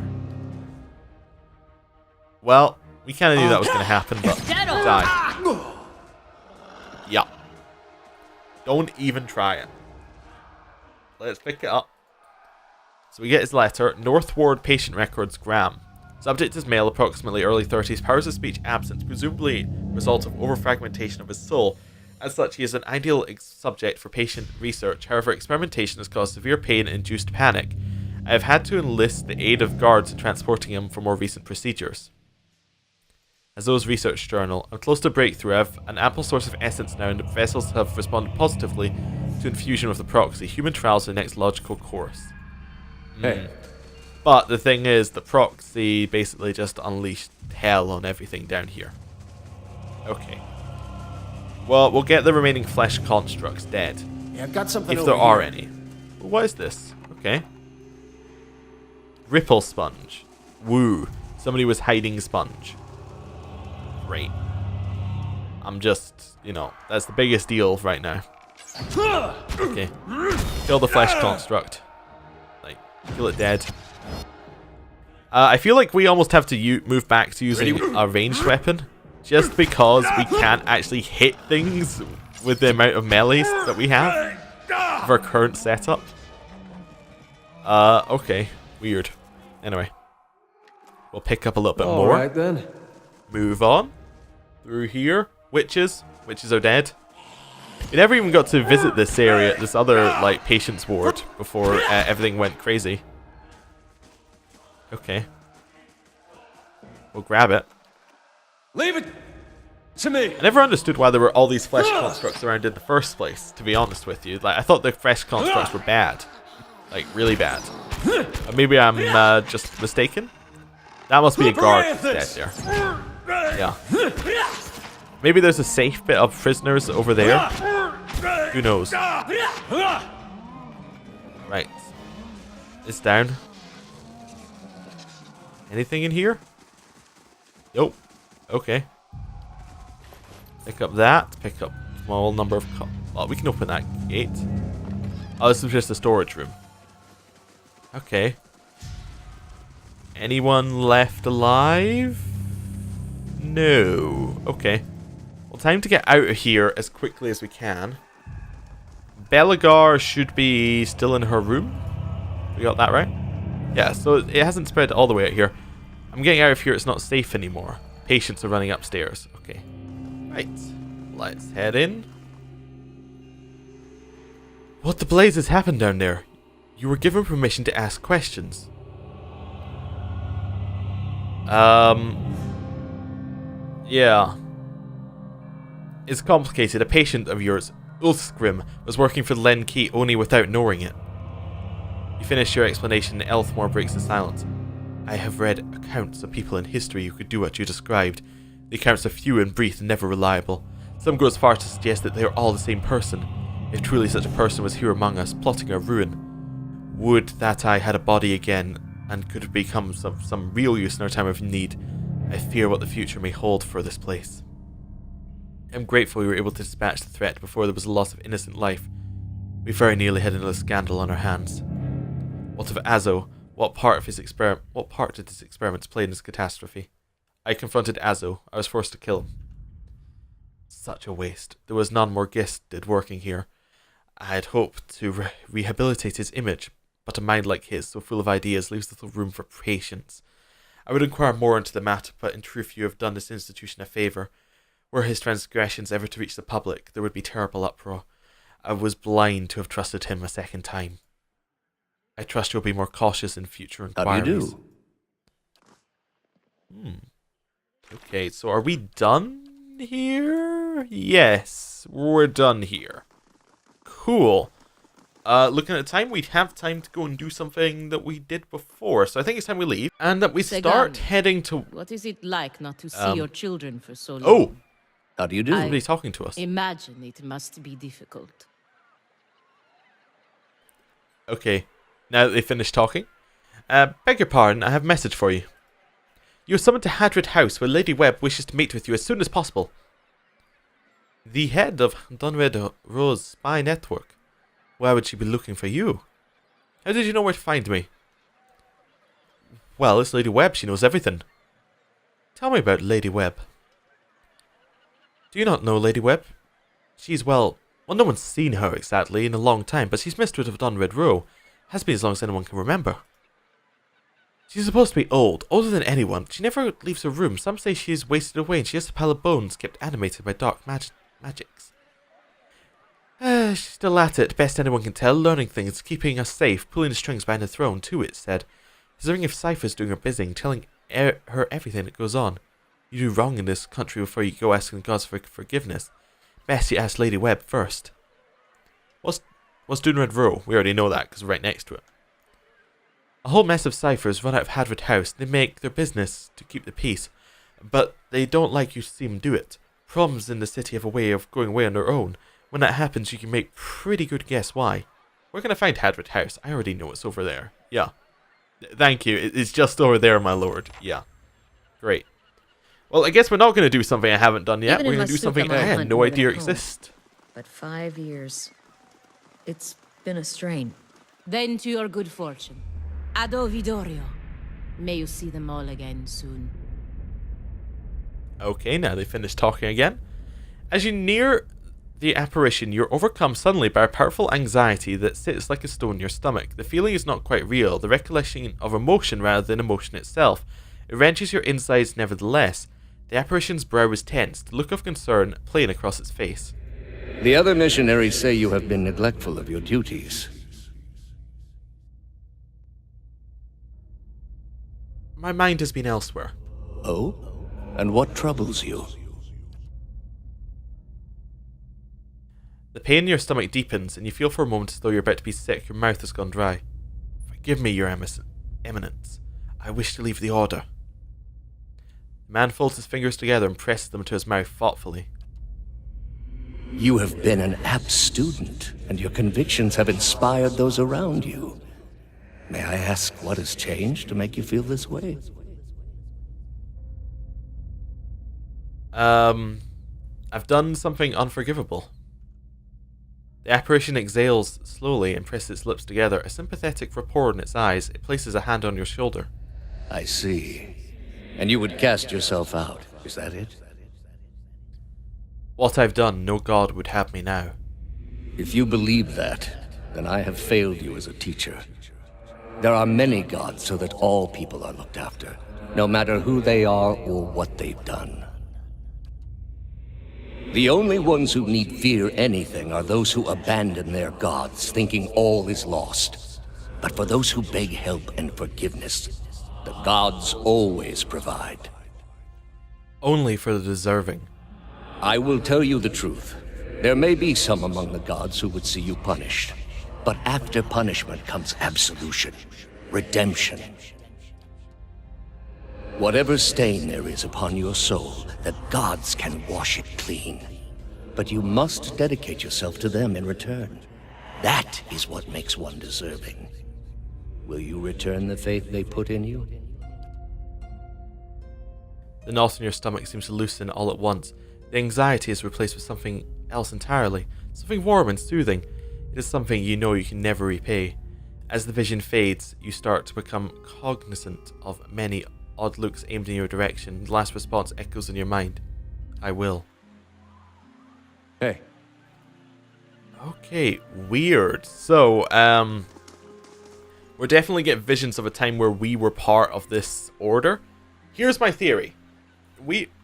Speaker 1: Well, we kind of knew that was going to happen, but die. Yeah. Don't even try it. Let's pick it up. So we get his letter. North Ward Patient Records, Graham. Subject is male, approximately early 30s. Powers of speech absent, presumably result of overfragmentation of his soul. As such, he is an ideal subject for patient research. However, experimentation has caused severe pain and induced panic. I have had to enlist the aid of guards in transporting him for more recent procedures. As those research journal, I'm close to breakthrough. I have an ample source of essence now, and the vessels have responded positively to infusion with the proxy. Human trials are the next logical course.
Speaker 2: Hey.
Speaker 1: But the thing is, the proxy basically just unleashed hell on everything down here. Okay. Well, we'll get the remaining flesh constructs dead.
Speaker 2: Yeah, I've got something
Speaker 1: if
Speaker 2: over
Speaker 1: there are
Speaker 2: here.
Speaker 1: any. Well, what is this? Okay. Ripple sponge. Woo. Somebody was hiding sponge. Great. I'm just, that's the biggest deal right now. Okay. Kill the flesh construct. Like, kill it dead. I feel like we almost have to move back to using a ranged weapon. Just because we can't actually hit things with the amount of melees that we have. Of our current setup. Okay. Weird. Anyway. We'll pick up a little bit more.
Speaker 2: Alright then.
Speaker 1: Move on. Through here. Witches. Witches are dead. We never even got to visit this area, this other, patient's ward before everything went crazy. Okay. We'll grab it.
Speaker 2: Leave it to me.
Speaker 1: I never understood why there were all these flesh constructs around in the first place, to be honest with you. I thought the flesh constructs were bad. Really bad. Maybe I'm just mistaken? That must be a guard dead there. Yeah. Maybe there's a safe bit of prisoners over there. Who knows? Right. It's down. Anything in here? Nope. Okay. Pick up that. Pick up small number of... Well, we can open that gate. Oh, this is just a storage room. Okay. Anyone left alive? No. Okay. Well, time to get out of here as quickly as we can. Belagar should be still in her room. We got that right? Yeah, so it hasn't spread all the way out here. I'm getting out of here. It's not safe anymore. Patients are running upstairs. Okay. Right. Let's head in. What the blazes happened down there? You were given permission to ask questions. Yeah. It's complicated. A patient of yours, Ulfsgrim, was working for Len Key only without knowing it. You finish your explanation and Elfmore breaks the silence. I have read accounts of people in history who could do what you described. The accounts are few and brief and never reliable. Some go as far to suggest that they are all the same person. If truly such a person was here among us, plotting our ruin. Would that I had a body again, and could become some real use in our time of need. I fear what the future may hold for this place. I'm grateful we were able to dispatch the threat before there was a loss of innocent life. We very nearly had another scandal on our hands. What of Azo? What part did his experiments play in this catastrophe? I confronted Azo. I was forced to kill him. Such a waste. There was none more gifted working here. I had hoped to rehabilitate his image, but a mind like his, so full of ideas, leaves little room for patience. I would inquire more into the matter, but in truth you have done this institution a favour. Were his transgressions ever to reach the public, there would be terrible uproar. I was blind to have trusted him a second time. I trust you'll be more cautious in future inquiries.
Speaker 2: How do you do?
Speaker 1: Okay, so are we done here? Yes, we're done here. Cool. looking at the time, we'd have time to go and do something that we did before. So I think it's time we leave. And that we start heading to...
Speaker 3: What is it like not to see your children for so long?
Speaker 1: Oh!
Speaker 2: How do you do?
Speaker 1: Somebody talking to us.
Speaker 3: Imagine it must be difficult.
Speaker 1: Okay, now that they finished talking. Beg your pardon, I have a message for you. You are summoned to Hadrid House, where Lady Webb wishes to meet with you as soon as possible. The head of Dunred Rose spy network. Why would she be looking for you? How did you know where to find me? Well, it's Lady Webb, she knows everything. Tell me about Lady Webb. Do you not know Lady Webb? She's, well, no one's seen her exactly in a long time, but she's mistress of Dunred Row. Has been as long as anyone can remember. She's supposed to be old, older than anyone. She never leaves her room. Some say she is wasted away and she has a pile of bones kept animated by dark magics. She's still at it, best anyone can tell, learning things, keeping us safe, pulling the strings behind the throne, too, it's said. There's a ring of ciphers doing her bidding, telling her everything that goes on. You do wrong in this country before you go asking the gods for forgiveness. Best you ask Lady Webb first. What's Dunred Row? We already know that, because we're right next to it. A whole mess of ciphers run out of Hadrid House. They make their business to keep the peace, but they don't like you to see them do it. Problems in the city have a way of going away on their own. When that happens, you can make pretty good guess why. Where can I find Hadrid House? I already know it's over there. Yeah. Thank you. It's just over there, my lord. Yeah. Great. Well, I guess we're not going to do something I haven't done yet. We're going to do something I had no idea exists.
Speaker 5: But 5 years. It's been a strain.
Speaker 3: Then to your good fortune. Ado Vidorio. May you see them all again soon.
Speaker 1: Okay, now they finished talking again. As you near the apparition, you're overcome suddenly by a powerful anxiety that sits like a stone in your stomach. The feeling is not quite real, the recollection of emotion rather than emotion itself. It wrenches your insides nevertheless. The apparition's brow is tense, the look of concern plain across its face.
Speaker 2: The other missionaries say you have been neglectful of your duties.
Speaker 1: My mind has been elsewhere.
Speaker 2: Oh? And what troubles you?
Speaker 1: The pain in your stomach deepens, and you feel for a moment as though you're about to be sick. Your mouth has gone dry. Forgive me, your eminence. I wish to leave the order. The man folds his fingers together and presses them to his mouth thoughtfully.
Speaker 2: You have been an apt student, and your convictions have inspired those around you. May I ask what has changed to make you feel this way?
Speaker 1: I've done something unforgivable. The apparition exhales slowly and presses its lips together, a sympathetic rapport in its eyes. It places a hand on your shoulder.
Speaker 2: I see. And you would cast yourself out, is that it?
Speaker 1: What I've done, no god would have me now.
Speaker 2: If you believe that, then I have failed you as a teacher. There are many gods so that all people are looked after, no matter who they are or what they've done. The only ones who need fear anything are those who abandon their gods, thinking all is lost. But for those who beg help and forgiveness, the gods always provide.
Speaker 1: Only for the deserving.
Speaker 2: I will tell you the truth. There may be some among the gods who would see you punished. But after punishment comes absolution, redemption. Whatever stain there is upon your soul, the gods can wash it clean. But you must dedicate yourself to them in return. That is what makes one deserving. Will you return the faith they put in you?
Speaker 1: The knot in your stomach seems to loosen all at once. The anxiety is replaced with something else entirely. Something warm and soothing. It is something you know you can never repay. As the vision fades, you start to become cognizant of many odd looks aimed in your direction. The last response echoes in your mind. I will.
Speaker 2: Hey.
Speaker 1: Okay, weird. So, we'll definitely get visions of a time where we were part of this order. Here's my theory.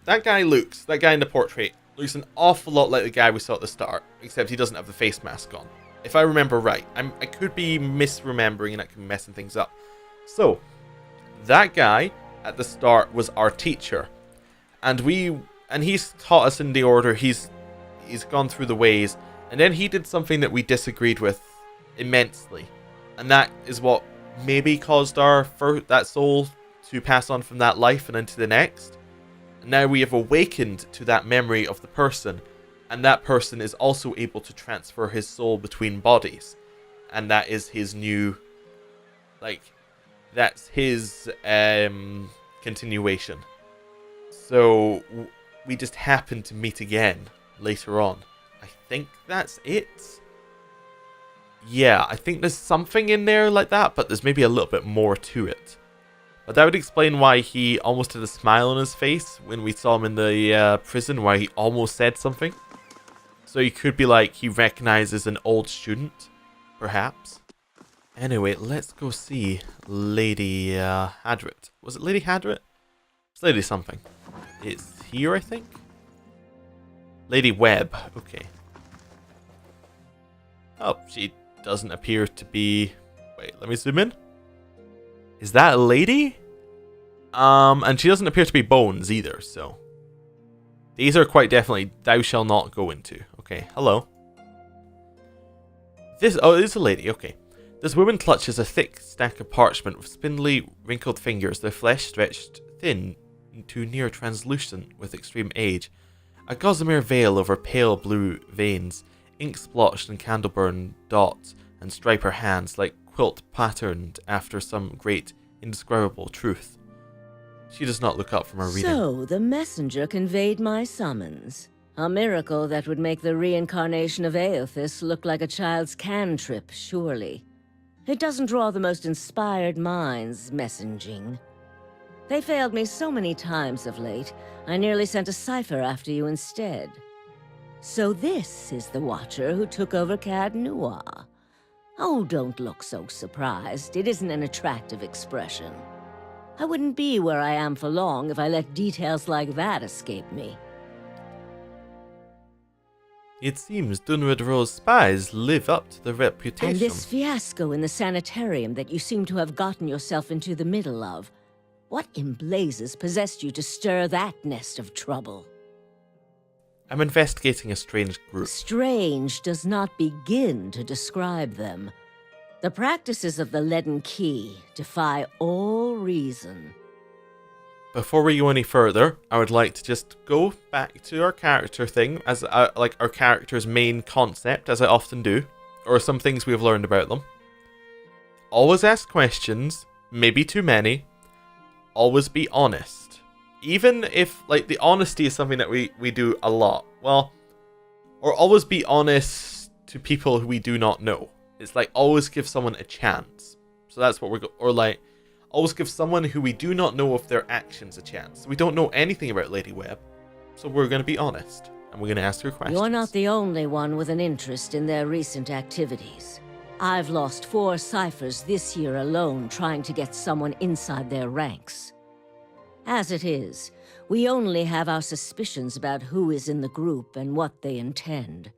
Speaker 1: That guy in the portrait, looks an awful lot like the guy we saw at the start, except he doesn't have the face mask on. If I remember right. I could be misremembering and I could be messing things up. So, that guy at the start was our teacher. And he's taught us in the order, he's gone through the ways, and then he did something that we disagreed with immensely. And that is what maybe caused that soul to pass on from that life and into the next. And now we have awakened to that memory of the person, and that person is also able to transfer his soul between bodies. And that is his new, that's his continuation. So we just happen to meet again later on. I think that's it. Yeah, I think there's something in there like that, but there's maybe a little bit more to it. But that would explain why he almost had a smile on his face when we saw him in the prison, why he almost said something. So he could be like, he recognizes an old student, perhaps. Anyway, let's go see Lady Hadrit. Was it Lady Hadrit? It's Lady something. It's here, I think? Lady Webb, okay. Oh, she doesn't appear to be... Wait, let me zoom in. Is that a lady? And she doesn't appear to be Bones either, so... These are quite definitely thou shall not go into. Okay, hello. Oh, it is a lady, okay. This woman clutches a thick stack of parchment with spindly, wrinkled fingers, their flesh stretched thin to near translucent with extreme age. A gossamer veil over pale blue veins, ink splotched and candle-burn dots, and stripe her hands like quilt patterned after some great, indescribable truth. She does not look up from her reading.
Speaker 3: So, the messenger conveyed my summons. A miracle that would make the reincarnation of Aothis look like a child's cantrip, surely. It doesn't draw the most inspired minds, messaging. They failed me so many times of late, I nearly sent a cipher after you instead. So this is the Watcher who took over Cad Noir. Oh, don't look so surprised. It isn't an attractive expression. I wouldn't be where I am for long if I let details like that escape me.
Speaker 1: It seems Dunwood Rose spies live up to the reputation.
Speaker 3: And this fiasco in the sanitarium that you seem to have gotten yourself into the middle of. What in blazes possessed you to stir that nest of trouble?
Speaker 1: I'm investigating a strange group.
Speaker 3: Strange does not begin to describe them. The practices of the Leaden Key defy all reason.
Speaker 1: Before we go any further, I would like to just go back to our character thing, as like our character's main concept, as I often do, or some things we've learned about them. Always ask questions, maybe too many. Always be honest. Even if, like, the honesty is something that we do a lot. Well, or always be honest to people who we do not know. It's like, always give someone a chance. So that's what or like, always give someone who we do not know of their actions a chance. We don't know anything about Lady Webb, so we're going to be honest. And we're going to ask her questions.
Speaker 3: You're not the only one with an interest in their recent activities. I've lost 4 ciphers this year alone trying to get someone inside their ranks. As it is, we only have our suspicions about who is in the group and what they intend.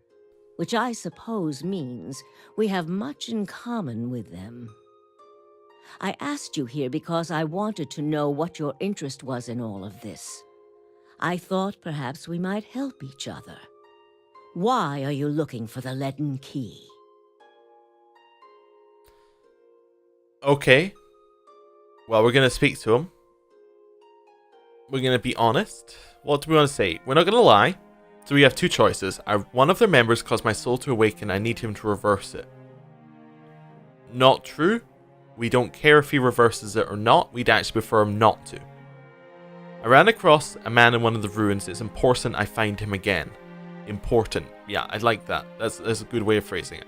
Speaker 3: Which I suppose means we have much in common with them. I asked you here because I wanted to know what your interest was in all of this. I thought perhaps we might help each other. Why are you looking for the Leaden Key?
Speaker 1: Okay. Well, we're going to speak to him. We're going to be honest. What do we want to say? We're not going to lie. So we have 2 choices. One of their members caused my soul to awaken. I need him to reverse it. Not true. We don't care if he reverses it or not. We'd actually prefer him not to. I ran across a man in one of the ruins. It's important I find him again. Important. Yeah, I like that. That's a good way of phrasing it.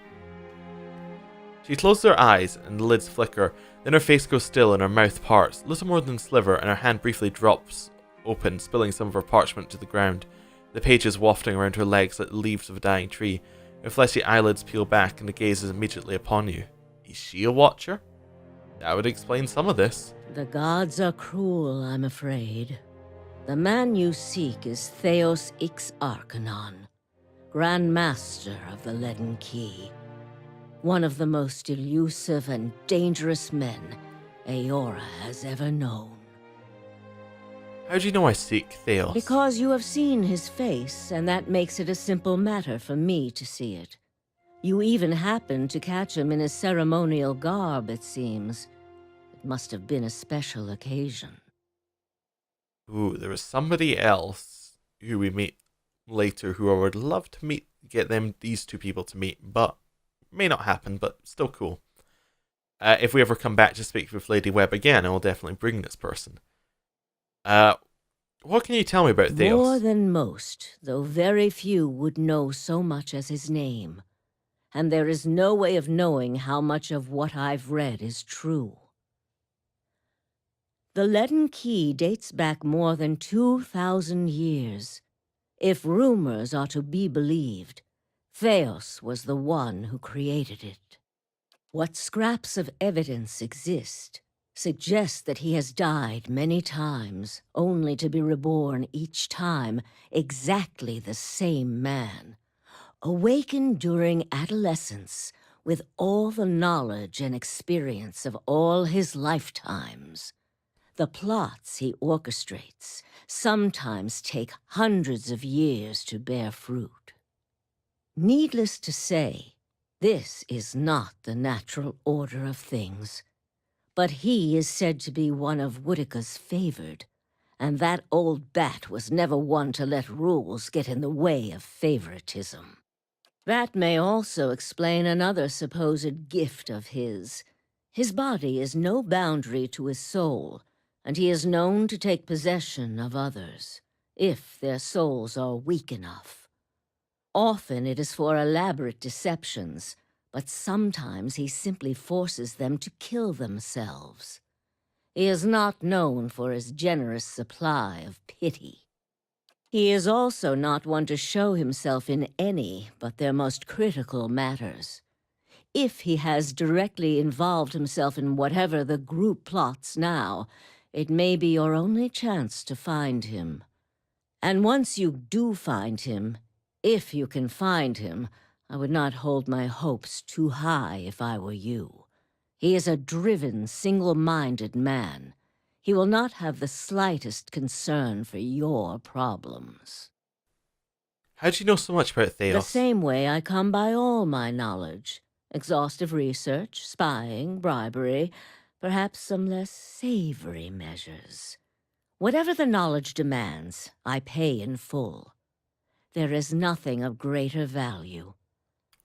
Speaker 1: She closes her eyes and the lids flicker. Then her face goes still and her mouth parts. Little more than a sliver, and her hand briefly drops open, spilling some of her parchment to the ground. The pages wafting around her legs like the leaves of a dying tree. Her fleshy eyelids peel back and the gaze is immediately upon you. Is she a watcher? That would explain some of this.
Speaker 3: The gods are cruel, I'm afraid. The man you seek is Theos Ix Arcanon, Grand Master of the Leaden Key. One of the most elusive and dangerous men Eora has ever known.
Speaker 1: How do you know I seek Theos?
Speaker 3: Because you have seen his face, and that makes it a simple matter for me to see it. You even happened to catch him in his ceremonial garb, it seems. It must have been a special occasion.
Speaker 1: Ooh, there was somebody else who we meet later who I would love to meet, these two people to meet, but may not happen, but still cool. If we ever come back to speak with Lady Webb again, I will definitely bring this person. What can you tell me about Theos?
Speaker 3: More than most, though very few would know so much as his name. And there is no way of knowing how much of what I've read is true. The leaden key dates back more than 2,000 years. If rumors are to be believed, Theos was the one who created it. What scraps of evidence exist suggest that he has died many times, only to be reborn each time exactly the same man, awakened during adolescence with all the knowledge and experience of all his lifetimes. The plots he orchestrates sometimes take hundreds of years to bear fruit. Needless to say, this is not the natural order of things. But he is said to be one of Whitaker's favored, and that old bat was never one to let rules get in the way of favoritism. That may also explain another supposed gift of his. His body is no boundary to his soul, and he is known to take possession of others, if their souls are weak enough. Often it is for elaborate deceptions, but sometimes he simply forces them to kill themselves. He is not known for his generous supply of pity. He is also not one to show himself in any but their most critical matters. If he has directly involved himself in whatever the group plots now, it may be your only chance to find him. And once you do find him, if you can find him, I would not hold my hopes too high if I were you. He is a driven, single-minded man. He will not have the slightest concern for your problems.
Speaker 1: How do you know so much about Theos?
Speaker 3: The same way I come by all my knowledge. Exhaustive research, spying, bribery, perhaps some less savory measures. Whatever the knowledge demands, I pay in full. There is nothing of greater value.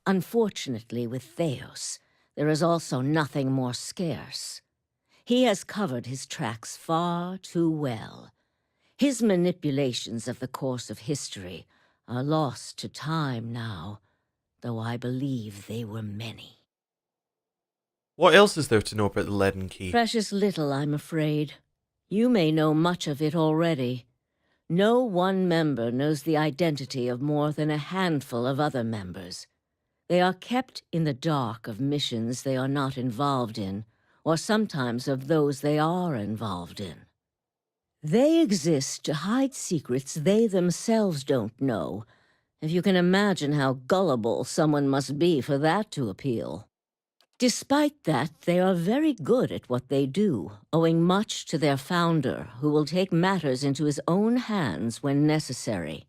Speaker 3: Unfortunately, with Theos, there is also nothing more scarce. He has covered his tracks far too well. His manipulations of the course of history are lost to time now, though I believe they were many.
Speaker 1: What else is there to know about the leaden key?
Speaker 3: Precious little, I'm afraid. You may know much of it already. No one member knows the identity of more than a handful of other members. They are kept in the dark of missions they are not involved in, or sometimes of those they are involved in. They exist to hide secrets they themselves don't know, if you can imagine how gullible someone must be for that to appeal. Despite that, they are very good at what they do, owing much to their founder, who will take matters into his own hands when necessary,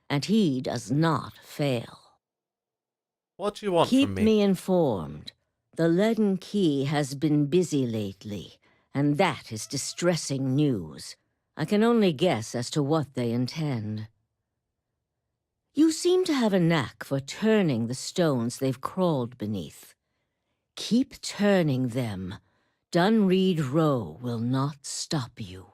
Speaker 3: and he does not fail.
Speaker 1: What do you want
Speaker 3: Keep
Speaker 1: from me?
Speaker 3: me informed. The leaden key has been busy lately, and that is distressing news. I can only guess as to what they intend. You seem to have a knack for turning the stones they've crawled beneath. Keep turning them. Dunreed Row will not stop you.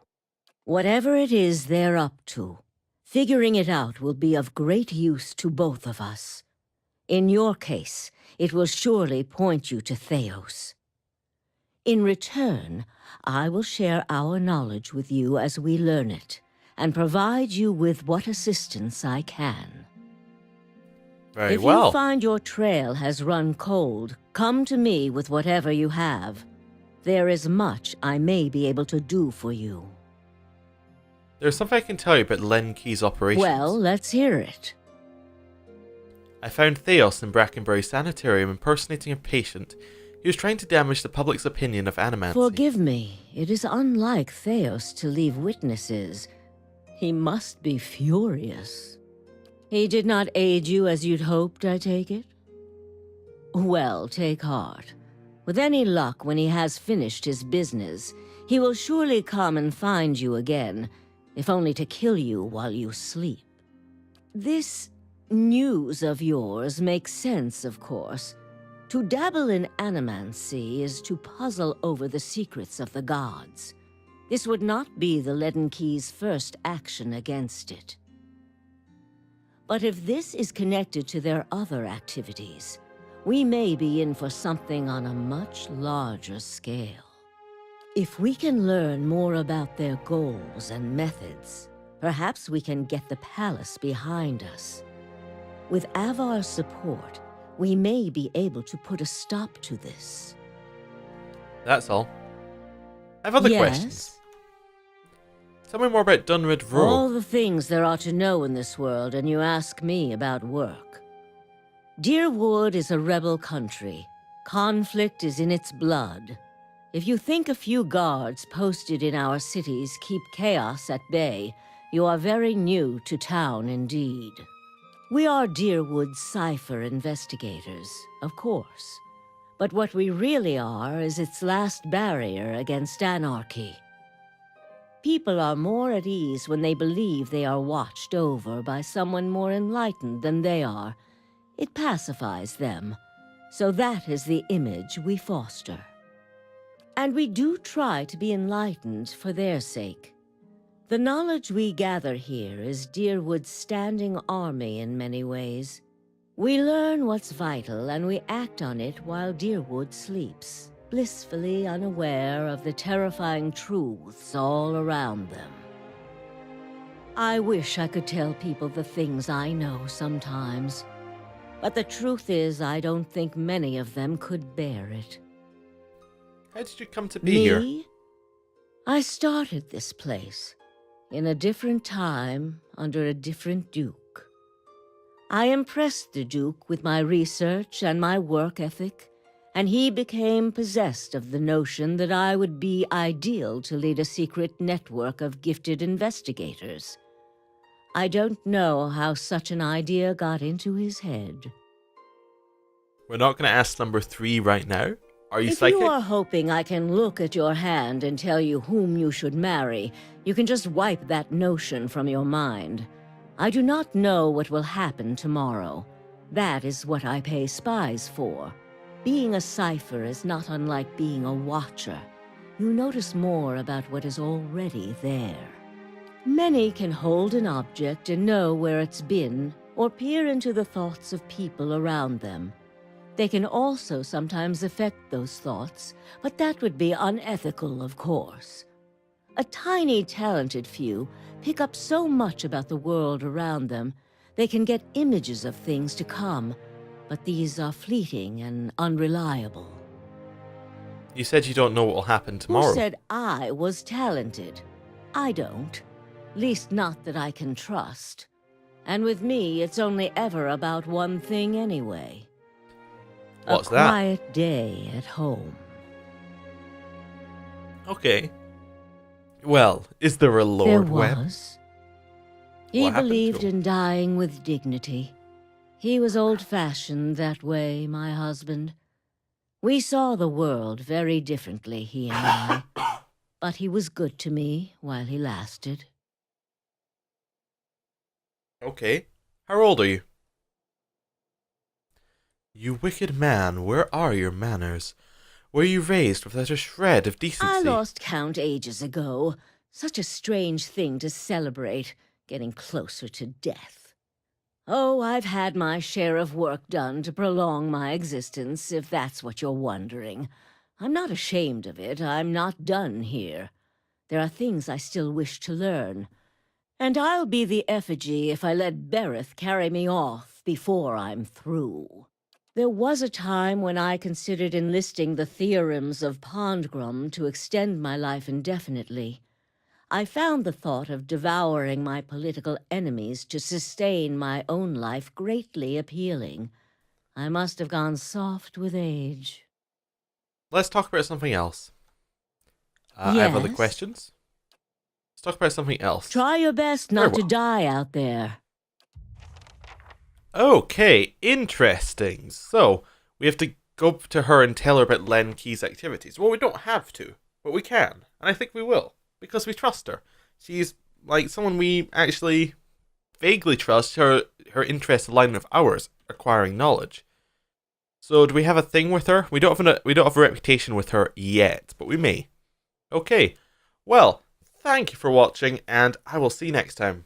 Speaker 3: Whatever it is they're up to, figuring it out will be of great use to both of us. In your case, it will surely point you to Theos. In return, I will share our knowledge with you as we learn it, and provide you with what assistance I can.
Speaker 1: Very
Speaker 3: If
Speaker 1: well.
Speaker 3: you find your trail has run cold, come to me with whatever you have. There is much I may be able to do for you.
Speaker 1: There's something I can tell you about Len Key's operations.
Speaker 3: Well, let's hear it.
Speaker 1: I found Theos in Brackenbury Sanitarium impersonating a patient. He was trying to damage the public's opinion of animancy.
Speaker 3: Forgive me, it is unlike Theos to leave witnesses. He must be furious. He did not aid you as you'd hoped, I take it? Well, take heart. With any luck, when he has finished his business, he will surely come and find you again, if only to kill you while you sleep. This news of yours makes sense, of course. To dabble in animancy is to puzzle over the secrets of the gods. This would not be the Leaden Key's first action against it. But if this is connected to their other activities, we may be in for something on a much larger scale. If we can learn more about their goals and methods, perhaps we can get the palace behind us. With Avar's support, we may be able to put a stop to this.
Speaker 1: That's all. I have other questions. Tell me more about Dunwood Row.
Speaker 3: All the things there are to know in this world, and you ask me about work. Dyrwood is a rebel country. Conflict is in its blood. If you think a few guards posted in our cities keep chaos at bay, you are very new to town indeed. We are Dyrwood's cipher investigators, of course. But what we really are is its last barrier against anarchy. People are more at ease when they believe they are watched over by someone more enlightened than they are. It pacifies them. So that is the image we foster. And we do try to be enlightened for their sake. The knowledge we gather here is Dyrwood's standing army in many ways. We learn what's vital and we act on it while Dyrwood sleeps, blissfully unaware of the terrifying truths all around them. I wish I could tell people the things I know sometimes, but the truth is I don't think many of them could bear it.
Speaker 1: How did you come to be here?
Speaker 3: I started this place, in a different time, under a different duke. I impressed the duke with my research and my work ethic, and he became possessed of the notion that I would be ideal to lead a secret network of gifted investigators. I don't know how such an idea got into his head.
Speaker 1: We're not going to ask number 3 right now. Are you
Speaker 3: If
Speaker 1: psychic?
Speaker 3: you are hoping I can look at your hand and tell you whom you should marry, you can just wipe that notion from your mind. I do not know what will happen tomorrow. That is what I pay spies for. Being a cipher is not unlike being a watcher. You notice more about what is already there. Many can hold an object and know where it's been, or peer into the thoughts of people around them. They can also sometimes affect those thoughts, but that would be unethical, of course. A tiny, talented few pick up so much about the world around them, they can get images of things to come, but these are fleeting and unreliable.
Speaker 1: You said you don't know what will happen tomorrow.
Speaker 3: Who said I was talented? I don't. Least not that I can trust. And with me, it's only ever about one thing anyway.
Speaker 1: What's
Speaker 3: a
Speaker 1: that?
Speaker 3: quiet day at home.
Speaker 1: Okay. Well, is there a Lord
Speaker 3: There
Speaker 1: Webb?
Speaker 3: was. He
Speaker 1: What happened to
Speaker 3: believed
Speaker 1: him?
Speaker 3: in dying with dignity. He was old-fashioned that way, my husband. We saw the world very differently, he and I. But he was good to me while he lasted.
Speaker 1: Okay. How old are you? You wicked man, where are your manners? Were you raised without a shred of decency?
Speaker 3: I lost count ages ago. Such a strange thing to celebrate, getting closer to death. Oh, I've had my share of work done to prolong my existence, if that's what you're wondering. I'm not ashamed of it. I'm not done here. There are things I still wish to learn. And I'll be the effigy if I let Bereth carry me off before I'm through. There was a time when I considered enlisting the theorems of Pondgrum to extend my life indefinitely. I found the thought of devouring my political enemies to sustain my own life greatly appealing. I must have gone soft with age.
Speaker 1: Let's talk about something else. I have other
Speaker 3: Yes?
Speaker 1: questions. Let's talk about something else.
Speaker 3: Try your best
Speaker 1: Very
Speaker 3: not to
Speaker 1: well.
Speaker 3: die out there.
Speaker 1: Okay, interesting. So, we have to go to her and tell her about Len Key's activities. Well, we don't have to, but we can. And I think we will, because we trust her. She's like someone we actually vaguely trust. Her interests align with ours, acquiring knowledge. So do we have a thing with her? We don't have a reputation with her yet, but we may. Okay, well, thank you for watching, and I will see you next time.